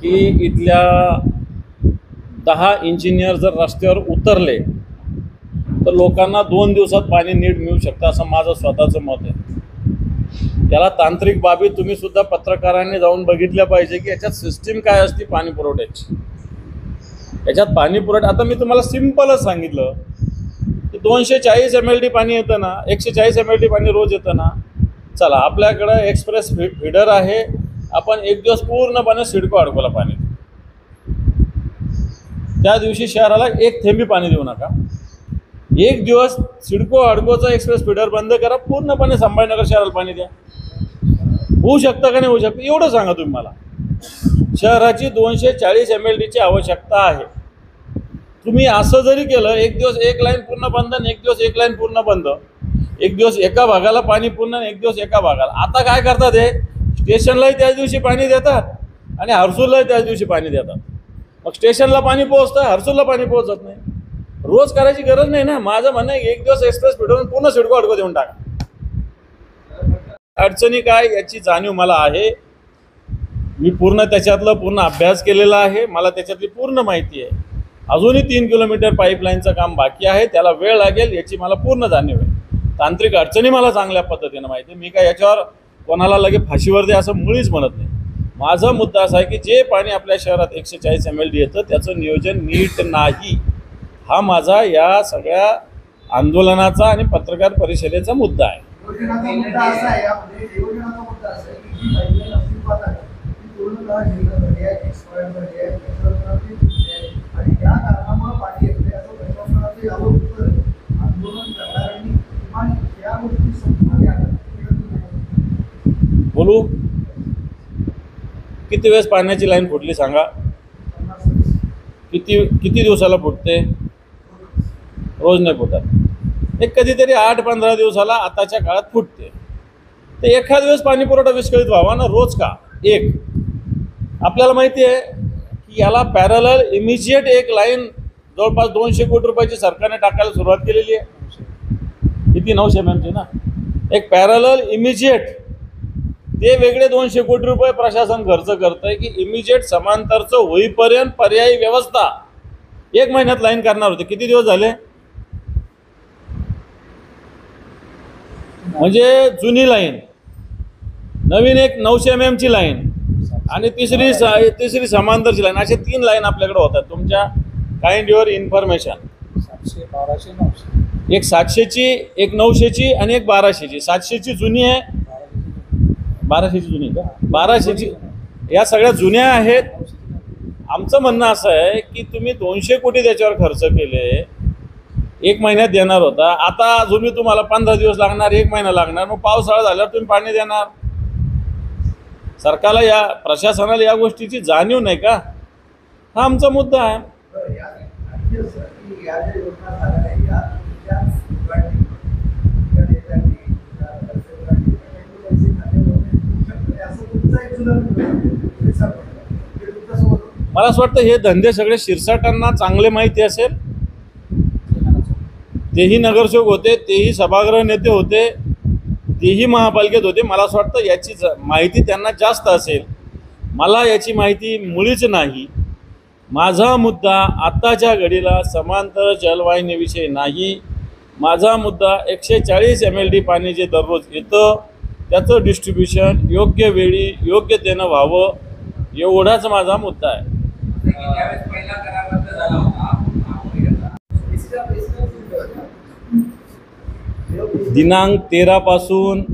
की इथल्या 10 इंजिनियर जर रस्त्यावर उतरले तर लोकांना 2 दिवसात पाणी नीट मिळू शकतं, असं माझं स्वतःचं मत आहे. याला तांत्रिक बाबी तुम्ही सुद्धा पत्रकारांनी जाऊन बघितल्या पाहिजे की याच्यात सिस्टीम काय असते पाणी पुरवठ्याची. याच्यात पाणी पुरवठा, आता मी तुम्हाला सिम्पलच सांगितलं की 240 MLD पाणी येतं ना, 140 MLD पाणी रोज येतं ना. चला, आपल्याकडं एक्सप्रेस फीडर आहे, आपण एक दिवस पूर्णपणे सिडको अडकोला पाणी देऊ. त्या दिवशी शहराला एक थेंबी पाणी देऊ नका. एक दिवस सिडको अडकोचा एक्सप्रेस फीडर बंद करा, पूर्णपणे संभाजीनगर शहराला पाणी द्या. होऊ शकतं का नाही होऊ शकतं एवढं सांगा तुम्ही मला. शहराची 240 MLDची आवश्यकता आहे. तुम्ही असं जरी केलं, एक दिवस एक लाईन पूर्ण बंद आणि एक दिवस एक लाईन पूर्ण बंद, एक दिवस एका भागाला पाणी पूर्ण आणि एक दिवस एका भागाला. आता काय करतात, हे स्टेशनलाही त्याच दिवशी पाणी देतात आणि हर्सूललाही त्याच दिवशी पाणी देतात. मग स्टेशनला पाणी पोहोचतं, हर्सूलला पाणी पोहोचत नाही. रोज करायची गरज नाही ना. माझं म्हणणं आहे एक दिवस एक्सप्रेस फिडवून पूर्ण सिडको अडको देऊन टाका. अडचणी काय याची जाणीव मला आहे. मी त्याच्यातलं अभ्यास केलेला आहे, मला त्याच्यातली पूर्ण माहिती आहे. अजूनही 3 किलोमीटर पाईपलाईनचं काम बाकी आहे, त्याला वेळ लागेल याची मला पूर्ण जाणीव आहे. तांत्रिक अडचणी मला चांगल्या पद्धतीनं माहिती आहे. मी काय याच्यावर कोणाला लगे फाशीवर दे असं मुळीच म्हणत नाही. माझा मुद्दा असा आहे की जे पाणी आपल्या शहरात 140 MLD येतं त्याचं नियोजन नीट नाही, हा माझा या सगळ्या आंदोलनाचा आणि पत्रकार परिषदेचा मुद्दा आहे. बोलू, किती वेळेस पाण्याची लाईन फुटली सांगा? किती दिवसाला फुटते? रोज नाही फुटत. एक कधीतरी 8-15 दिवसाला आताच्या काळात फुटते. तर एखाद दिवस पाणी पुरवठा विस्कळीत व्हावा ना, रोज का? एक आपल्याला माहिती आहे की याला पॅरलल इमिजिएट एक लाईन जवळपास 200 कोटी रुपयाची सरकारने टाकायला सुरुवात केलेली आहे. किती? 900 MMची ना. एक पॅरलल इमिजिएट ते वेगळे 200 कोटी रुपये प्रशासन खर्च करत आहे की इमिजिएट समांतरचं होईपर्यंत पर्यायी व्यवस्था 1 महिन्यात लाईन करणार होते. किती दिवस झाले? म्हणजे जुनी लाईन, नवीन एक 900 MMची लाईन आणि तिसरी समांतरची लाईन, असे 3 लाईन आपल्याकडे होतात. तुमच्या काइंड युअर इन्फॉर्मेशन, 700, एक 700ची, एक 900ची आणि एक 1200ची. 700ची जुनी आहे, 1200ची जुनी का? 1200ची. या सगळ्या जुन्या आहेत. आमचं म्हणणं असं आहे की तुम्ही 200 कोटी त्याच्यावर खर्च केले, 1 महिन्यात देणार होता. आता जुनी तुम्हाला 15 दिवस लागणार, 1 महिना लागणार. मग पावसाळा झाल्यावर तुम्ही पाणी देणार. सरकारला, या प्रशासनाला या गोष्टीची जाणीव नाही का? हा आमचा मुद्दा आहे. मला असं वाटतं हे धंदे सगळे शिरसाटांना चांगले माहिती असेल. तेही नगरसेवक होते, तेही सभागृह नेते होते, तेही महापालिकेत होते. मला असं वाटतं याची माहिती त्यांना जास्त असेल. मला याची माहिती मुळीच नाही. माझा मुद्दा आत्ताच्या घडीला समांतर जलवाहिनीविषयी नाही. माझा मुद्दा 140 MLD पाणी जे दररोज येतं त्याचं डिस्ट्रीब्युशन योग्य वेळी योग्यतेनं व्हावं, एवढाच माझा मुद्दा आहे. दिनांक 13 पासून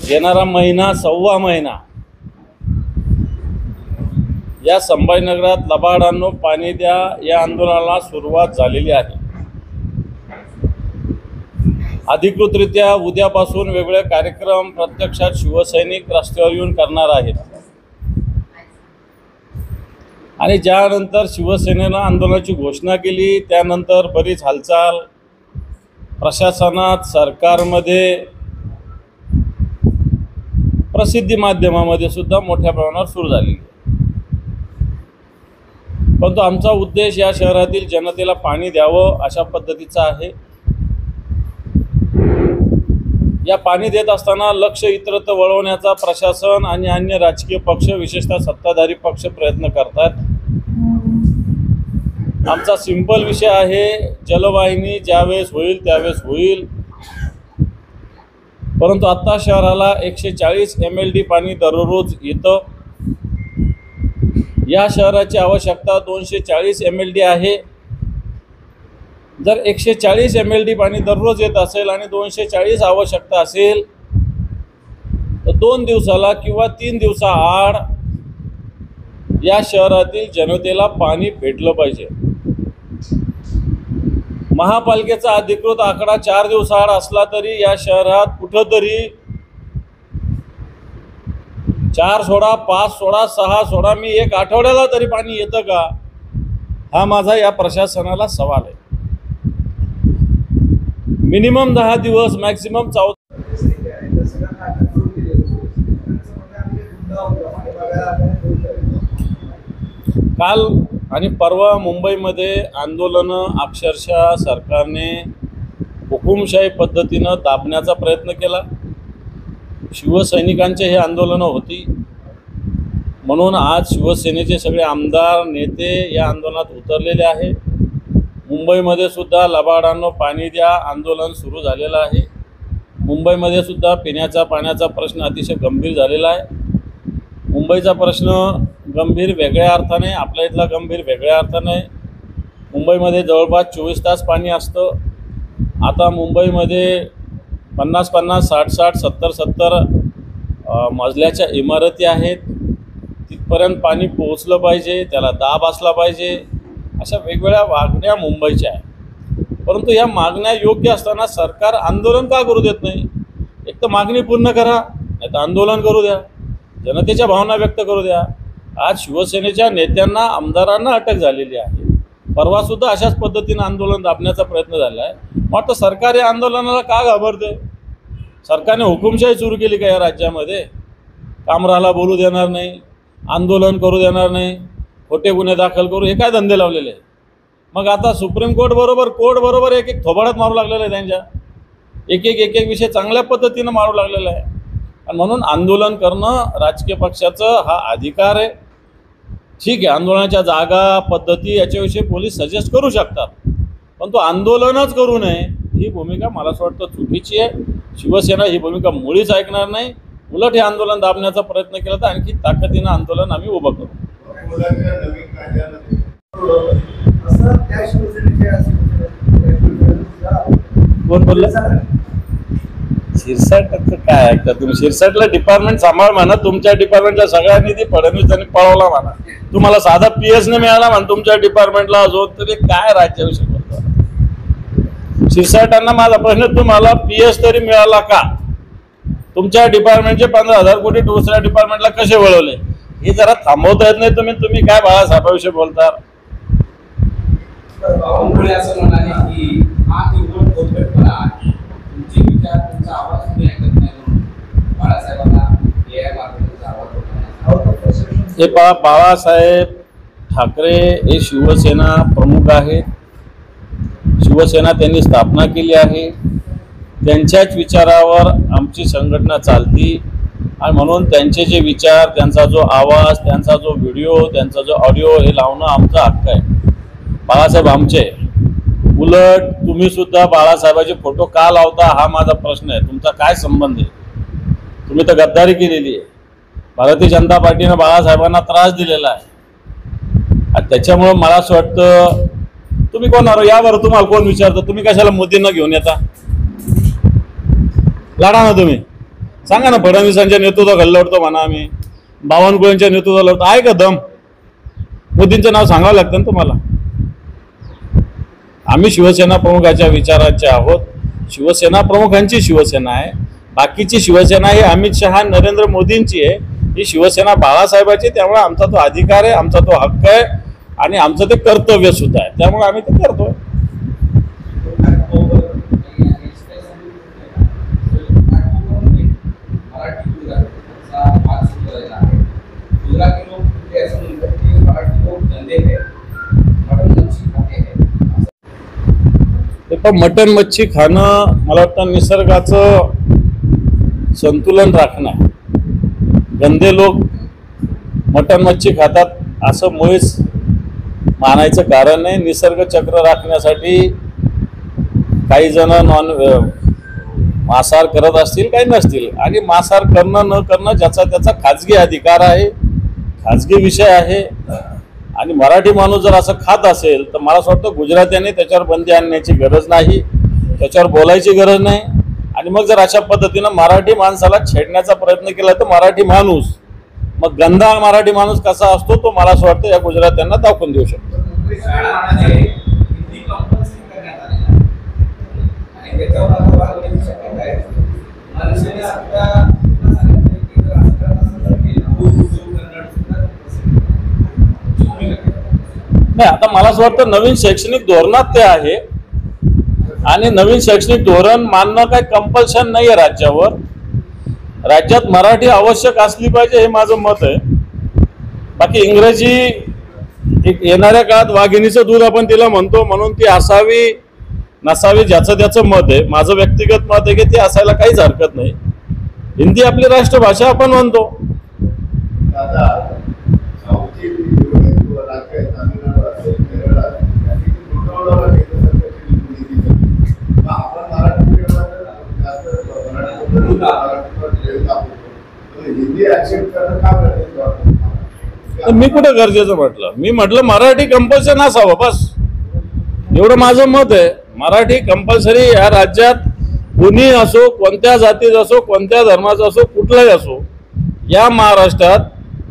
येणारा महिना, सव्वा महिना या संभाजीनगरात लबाडांनो पाणी द्या या आंदोलनाला सुरुवात झालेली आहे. अधिकृतरित्या उद्यापासून वेगवेगळे कार्यक्रम प्रत्यक्षात शिवसैनिक रस्त्यावर येऊन करणार आहेत. आणि ज्यानंतर शिवसेनेनं आंदोलनाची घोषणा केली त्यानंतर बरीच हालचाल प्रशासनात, सरकारमध्ये, प्रसिद्धी माध्यमामध्ये सुद्धा मोठ्या प्रमाणावर सुरू झाली. परंतु आमचा उद्देश या शहरातील जनतेला पाणी द्यावं अशा पद्धतीचा आहे. या पाणी देत असताना लक्ष इतरत्र वळवण्याचा प्रशासन आणि अन्य राजकीय पक्ष, विशेषतः सत्ताधारी पक्ष प्रयत्न करतात. आमचा सिंपल विषय आहे, जलवाहिनी ज्यावेळेस होईल त्यावेळेस होईल. परंतु आत्ता शहराला 140 MLD पाणी दररोज येतं. या शहराची आवश्यकता 240 MLD आहे. जर 140 MLD पाणी दररोज येत असेल आणि 240 आवश्यकता असेल तर 2 दिवसाला किंवा 3 दिवसाआड या शहरातील जनतेला पाणी भेटलं पाहिजे. महापालिकेचा अधिकृत आकडा 4 दिवसाआड असला तरी या शहरात कुठंतरी 4 सोडा, 5 सोडा, 6 सोडा, मी 1 आठवड्याला तरी पाणी येतं का, हा माझा या प्रशासनाला सवाल आहे. मिनिमम 10 दिवस, मॅक्सिमम 14. काल आणि परवा मुंबईमध्ये आंदोलनं अक्षरशः सरकारने हुकुमशाही पद्धतीनं दाबण्याचा प्रयत्न केला. शिवसैनिकांचे हे आंदोलनं होती म्हणून आज शिवसेनेचे सगळे आमदार, नेते या आंदोलनात उतरलेले आहे. मुंबईमध्ये सुद्धा लबाडांनो पाणी द्या आंदोलन सुरू झालेलं आहे. मुंबईमध्ये सुद्धा पिण्याच्या पाण्याचा प्रश्न अतिशय गंभीर झालेला आहे. मुंबईचा प्रश्न गंभीर वेगळ्या अर्थाने, आपल्या इथला गंभीर वेगळ्या अर्थाने. मुंबईमध्ये जवळपास 24 तास पाणी असतं. आता मुंबईमध्ये 50-50, 60-60, 70-70 मजल्याच्या इमारती आहेत. तिथपर्यंत पाणी पोहोचलं पाहिजे, त्याला दाब असला पाहिजे, अशा वेगवेगळ्या मागण्या मुंबईच्या आहेत. परंतु या मागण्या योग्य असताना सरकार आंदोलन का करू देत नाही? एक तर मागणी पूर्ण करा, नाही तर आंदोलन करू द्या, जनतेच्या भावना व्यक्त करू द्या. आज शिवसेनेच्या नेत्यांना, आमदारांना अटक झालेली आहे. परवासुद्धा अशाच पद्धतीनं आंदोलन दाबण्याचा प्रयत्न झाला आहे. मात्र सरकार या आंदोलनाला का घाबरते? सरकारने हुकुमशाही सुरू केली का या राज्यामध्ये? कामराला बोलू देणार नाही, आंदोलन करू देणार नाही, खोटे गुन्हे दाखल करू, हे काय धंदे लावलेले आहे? मग आता सुप्रीम कोर्ट बरोबर एक थोबाडात मारू लागलेलं आहे. त्यांच्या एक विषय चांगल्या पद्धतीनं मारू लागलेला आहे. आणि म्हणून आंदोलन करणं राजकीय पक्षाचं हा अधिकार आहे. ठीक आहे, आंदोलनाच्या जागा, पद्धती याच्याविषयी पोलीस सजेस्ट करू शकतात, पण तो आंदोलनच करू नये ही भूमिका मला असं वाटतं चुकीची आहे. शिवसेना ही भूमिका मुळीच ऐकणार नाही. उलट हे आंदोलन दाबण्याचा प्रयत्न केला तर आणखी ताकदीनं आंदोलन आम्ही उभं करू. कोण बोललं? शिरसाटचं काय ऐकता तुम्ही? शिरसाटला डिपार्टमेंट सांभाळ म्हणा. तुमच्या डिपार्टमेंटला सगळ्या निधी फडणवीसांनी पळवला म्हणा. तुम्हाला साधा PS ने मिळाला म्हणा तुमच्या डिपार्टमेंटला. अजून तरी काय राज्याविषयी बोलतो? शिरसाटांना माझा प्रश्न, तुम्हाला PS तरी मिळाला का? तुमच्या डिपार्टमेंटचे 15,000 कोटी दुसऱ्या डिपार्टमेंटला कसे वळवले हे जरा थांबवता येत नाही. तुम्ही काय बाळासाहेबांविषयी बोलता? असं म्हणाले की हा केवळ कोणतेपणा आहे, तुमचे विचार, तुमचा आवाज तुम्ही ऐकत नाही म्हणून बाळासाहेबांना हे बाळासाहेब ठाकरे हे शिवसेना प्रमुख आहेत. शिवसेना त्यांनी स्थापना केली आहे. त्यांच्याच विचारावर आमची संघटना चालती आणि म्हणून त्यांचे जे विचार, त्यांचा जो आवाज, त्यांचा जो व्हिडिओ, त्यांचा जो ऑडिओ हे लावणं आमचा हक्क आहे. बाळासाहेब आमचे, उलट तुम्ही सुद्धा बाळासाहेबाचे फोटो का लावता हा माझा प्रश्न आहे. तुमचा काय संबंध आहे? तुम्ही तर गद्दारी केलेली आहे. भारतीय जनता पार्टीनं बाळासाहेबांना त्रास दिलेला आहे आणि त्याच्यामुळं मला असं वाटतं तुम्ही कोण आरो यावर तुम्हाला कोण विचारतं? तुम्ही कशाला मोदींना घेऊन येता? लढा ना तुम्ही, सांगा ना. फडणवीसांच्या नेतृत्वाखाली लढतो म्हणा आम्ही, बावनकुळेंच्या नेतृत्वाला लढतो. आहे का दम? मोदींचं नाव सांगावं लागतं ना तुम्हाला. आम्ही शिवसेना प्रमुखाच्या विचाराचे आहोत. शिवसेना प्रमुखांची शिवसेना आहे. बाकीची शिवसेना ही अमित शहा नरेंद्र मोदींची आहे. ही शिवसेना बाळासाहेबाची. त्यामुळे आमचा तो अधिकार आहे, आमचा तो हक्क आहे आणि आमचं ते कर्तव्य सुद्धा आहे. त्यामुळे आम्ही ते करतोय. पण मटण मच्छी खाणं मला वाटतं निसर्गाचं संतुलन राखणं आहे. गंदे लोक मटण मच्छी खातात असं मुळीच मानायचं कारण नाही. निसर्ग चक्र राखण्यासाठी काही जण मांसाहार करत असतील, काही नसतील. आणि मांसाहार करणं न करणं ज्याचा त्याचा खाजगी अधिकार आहे, खाजगी विषय आहे. आणि मराठी माणूस जर असं खात असेल तर मला असं वाटतं गुजरात्यांनी त्याच्यावर बंदी आणण्याची गरज नाही, त्याच्यावर बोलायची गरज नाही. आणि मग जर अशा पद्धतीनं मराठी माणसाला छेडण्याचा प्रयत्न केला तर मराठी माणूस, मग गंदा मराठी माणूस कसा असतो तो मला असं वाटतं या गुजरात्यांना दाखवून देऊ शकतो. नाही, आता मला असं वाटतं नवीन शैक्षणिक धोरणात ते आहे आणि नवीन शैक्षणिक धोरण मानणं काही कंपल्शन नाही आहे राज्यावर. राज्यात मराठी आवश्यक असली पाहिजे हे माझं मत आहे. बाकी इंग्रजी एक येणाऱ्या काळात वाघिणीचं दूध आपण तिला म्हणतो म्हणून ती असावी नसावी ज्याचं त्याचं मत आहे. माझं व्यक्तिगत मत आहे की ती असायला काहीच हरकत नाही. हिंदी आपली राष्ट्रभाषा आपण म्हणतो. मी कुठं गरजेचं म्हटलं? मी म्हटलं मराठी कंपल्सरी नसावं, बस एवढं माझं मत आहे. मराठी कंपल्सरी या राज्यात कुणी असो, कोणत्या जातीचा असो, कोणत्या धर्माचा असो, कुठलाही असो, या महाराष्ट्रात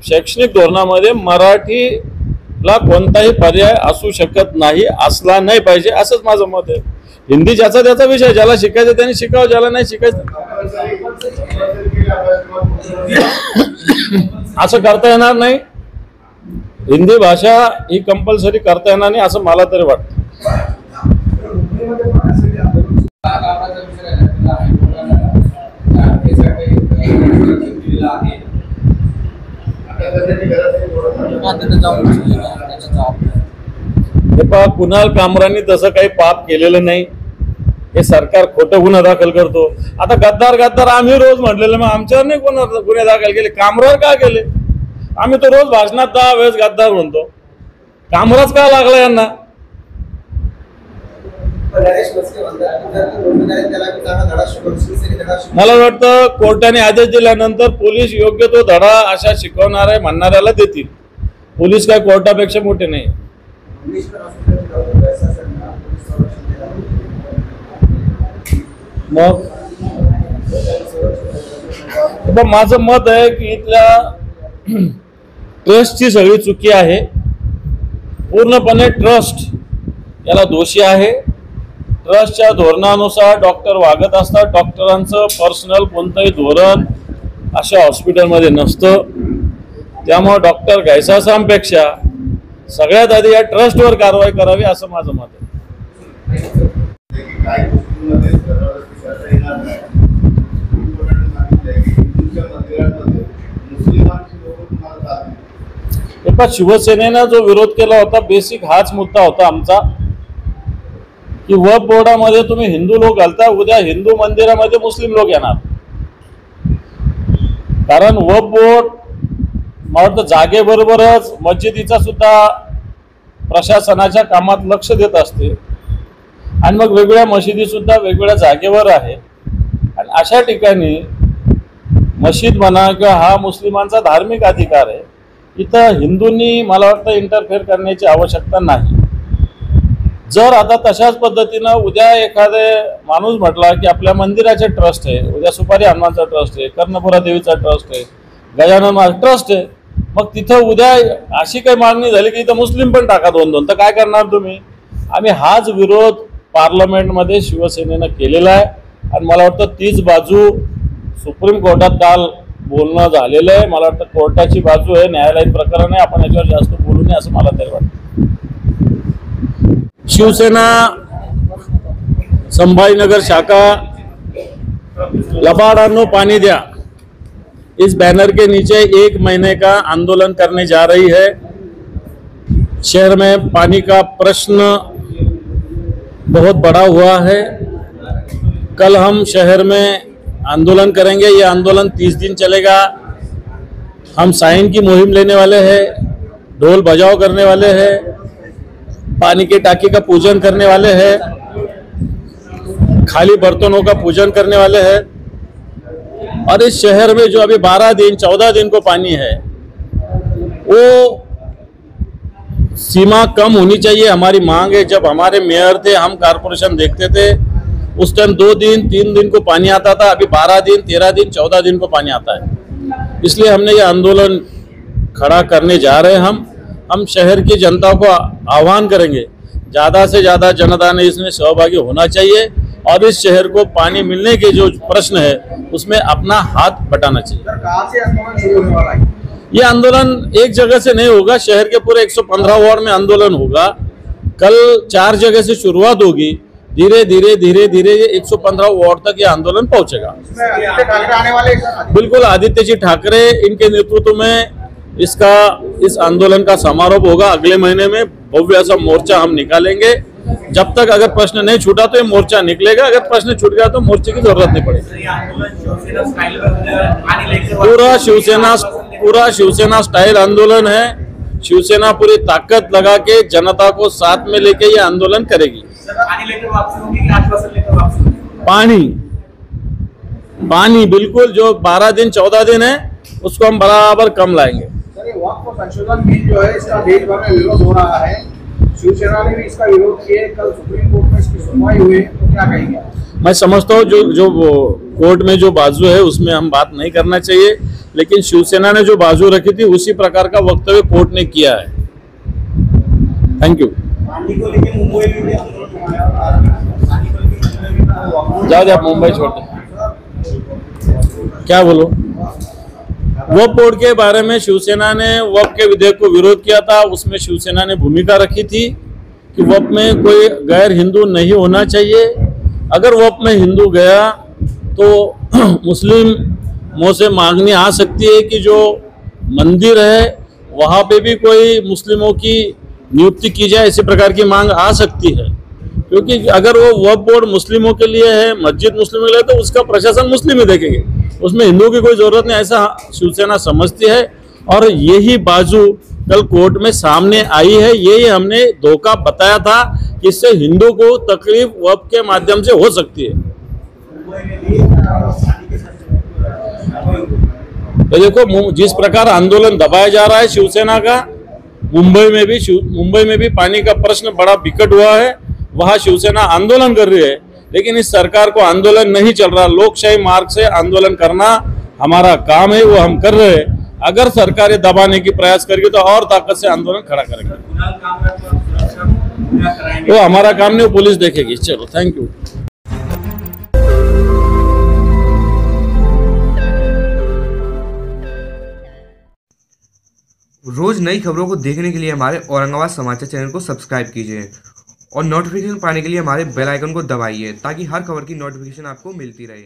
शैक्षणिक धोरणामध्ये मराठीला कोणताही पर्याय असू शकत नाही, असला नाही पाहिजे, असंच माझं मत आहे. हिंदी ज्याचा त्याचा विषय, ज्याला शिकायचं त्याने शिकावं, ज्याला नाही शिकायचं असं करता येणार नाही. हिंदी भाषा ही कंपल्सरी करता येणार नाही असं मला तरी वाटतं. कुणाल कामरांनी तसं काही पाप केलेलं नाही. हे सरकार खोटं गुन्हा दाखल करतो. आता गद्दार आम्ही रोज म्हटलेलं, मग आमच्यावर नाही गुन्हे दाखल केले, कामरावर का केले? आम्ही तर रोज भाषणात 10 वेळेस गद्दार म्हणतो. कामराच का लागला यांना? मला वाटतं कोर्टाने आदेश दिल्यानंतर पोलीस योग्य तो धडा अशा शिकवणाऱ्या म्हणणाऱ्याला देतील. पोलीस काय कोर्टापेक्षा मोठे नाही. मग माझं मत आहे की इथल्या ट्रस्टची सगळी चुकी आहे. पूर्णपणे ट्रस्ट याला दोषी आहे. ट्रस्टच्या धोरणानुसार डॉक्टर वागत असतात. डॉक्टरांचं पर्सनल कोणतंही धोरण अशा हॉस्पिटलमध्ये नसतं. त्यामुळे डॉक्टर घायसासांपेक्षा सगळ्यात आधी या ट्रस्टवर कारवाई करावी असं माझं मत आहे. पण शिवसेनेनं जो विरोध केला होता बेसिक हाच मुद्दा होता आमचा की वक्फ बोर्डामध्ये तुम्ही हिंदू लोक घालता, उद्या हिंदू मंदिरामध्ये मुस्लिम लोक येणार. कारण वक्फ बोर्ड मला वाटतं जागेबरोबरच मस्जिदीचा सुद्धा प्रशासनाच्या कामात लक्ष देत असते आणि मग वेगवेगळ्या मशिदी सुद्धा वेगवेगळ्या जागेवर आहे. आणि अशा ठिकाणी मस्जिद म्हणा किंवा हा मुस्लिमांचा धार्मिक अधिकार आहे, इथं हिंदूंनी मला वाटतं इंटरफेअर करण्याची आवश्यकता नाही. जर आता तशाच पद्धतीनं उद्या एखादे माणूस म्हटला की आपल्या मंदिराचे ट्रस्ट आहे, उद्या सुपारी हनुमानचा ट्रस्ट आहे, कर्णपुरा देवीचा ट्रस्ट आहे, गजानन ट्रस्ट आहे, मग तिथं उद्या अशी काही मागणी झाली की इथं मुस्लिम पण टाका 2-2, तर काय करणार तुम्ही? आम्ही हाच विरोध पार्लमेंटमध्ये शिवसेनेनं केलेला आहे आणि मला वाटतं तीच बाजू सुप्रीम कोर्टात काल बोलणं झालेलं आहे. मला वाटतं कोर्टाची बाजू आहे, न्यायालयीन प्रकरण आहे, आपण याच्यावर जास्त बोलू नये असं मला तरी वाटतं. शिवसेना संभाजीनगर शाखा लबाड़ानो पानी दिया इस बैनर के नीचे 1 महीने का आंदोलन करने जा रही है. शहर में पानी का प्रश्न बहुत बड़ा हुआ है. कल हम शहर में आंदोलन करेंगे. ये आंदोलन 30 दिन चलेगा. हम साइन की मुहिम लेने वाले हैं, ढोल बजाओ करने वाले हैं, पानी की टाकी का पूजन करने वाले हैं, खाली बर्तनों का पूजन करने वाले हैं. और इस शहर में जो अभी 12 दिन 14 दिन को पानी है वो सीमा कम होनी चाहिए, हमारी मांग है. जब हमारे मेयर थे, हम कारपोरेशन देखते थे, उस टाइम 2 दिन 3 दिन को पानी आता था. अभी 12 दिन 13 दिन 14 दिन को पानी आता है. इसलिए हमने ये आंदोलन खड़ा करने जा रहे हैं. हम शहर की जनता को आह्वान करेंगे, ज़्यादा से ज़्यादा जनता ने इसमें सहभागी होना चाहिए और इस शहर को पानी मिलने के जो प्रश्न है उसमें अपना हाथ बटाना चाहिए. कहाँ से आंदोलन शुरू होने वाला है? ये आंदोलन एक जगह से नहीं होगा, शहर के पूरे 115 वार्ड में आंदोलन होगा. कल 4 जगह से शुरुआत होगी, धीरे धीरे ये 115 वार्ड तक ये आंदोलन पहुंचेगा. आदित्य ठाकरे आने वाले हैं सर? बिल्कुल, आदित्य जी ठाकरे इनके नेतृत्व में इस आंदोलन का समारोह होगा. अगले महीने में भव्य ऐसा मोर्चा हम निकालेंगे. जब तक अगर प्रश्न नहीं छूटा तो ये मोर्चा निकलेगा, अगर प्रश्न छूट गया तो मोर्चे की जरूरत नहीं पड़ेगी. पूरा शिवसेना स्टाइल आंदोलन है. शिवसेना पूरी ताकत लगा के जनता को साथ में लेके ये आंदोलन करेगी. पानी बिल्कुल जो 12 दिन 14 दिन है उसको हम बराबर कम लाएंगे. सर, ये वक्फ संशोधन बिल जो है इसका देश भर में विरोध हो रहा है. शिवसेना ने भी इसका विरोध किया. कल सुप्रीम कोर्ट में इसकी सुनवाई हुई, तो क्या कहेंगे? मैं समझता हूँ जो कोर्ट में जो बाजू है उसमें हम बात नहीं करना चाहिए, लेकिन शिवसेना ने जो बाजू रखी थी उसी प्रकार का वक्तव्य कोर्ट ने किया है. Thank you. जाओ आप मुंबई छोड़ते. क्या बोलो? वक्फ बोर्ड के बारे में शिवसेना ने वक्फ के विधेयक को विरोध किया था. उसमें शिवसेना ने भूमिका रखी थी कि वक्फ में कोई गैर हिंदू नहीं होना चाहिए. अगर वक्फ में हिंदू गया तो मुस्लिमों से मांगनी आ सकती है कि जो मंदिर है वहाँ पे भी कोई मुस्लिमों की नियुक्ति की जाए. इसी प्रकार की मांग आ सकती है, क्योंकि अगर वो वक्फ बोर्ड मुस्लिमों के लिए है, मस्जिद मुस्लिमों के लिए, तो उसका प्रशासन मुस्लिम ही देखेंगे, उसमें हिंदुओं की कोई जरूरत नहीं, ऐसा शिवसेना समझती है. और यही बाजू कल कोर्ट में सामने आई है. यही हमने धोखा बताया था कि इससे हिंदू को तकलीफ वक्फ के माध्यम से हो सकती है. तो देखो, जिस प्रकार आंदोलन दबाया जा रहा है शिवसेना का, मुंबई में भी पानी का प्रश्न बड़ा विकट हुआ है. वहां शिवसेना आंदोलन कर रही है, लेकिन इस सरकार को आंदोलन नहीं चल रहा. लोकशाही मार्ग से आंदोलन करना हमारा काम है, वो हम कर रहे हैं. अगर सरकार ये दबाने की प्रयास करेगी तो और ताकत से आंदोलन खड़ा करेंगे. वो हमारा काम नहीं, वो पुलिस देखेगी. चलो, थैंक यू. रोज नई खबरों को देखने के लिए हमारे औरंगाबाद समाचार चैनल को सब्सक्राइब कीजिए और नोटिफिकेशन पाने के लिए हमारे बेल आइकन को दबाइए ताकि हर खबर की नोटिफिकेशन आपको मिलती रहे.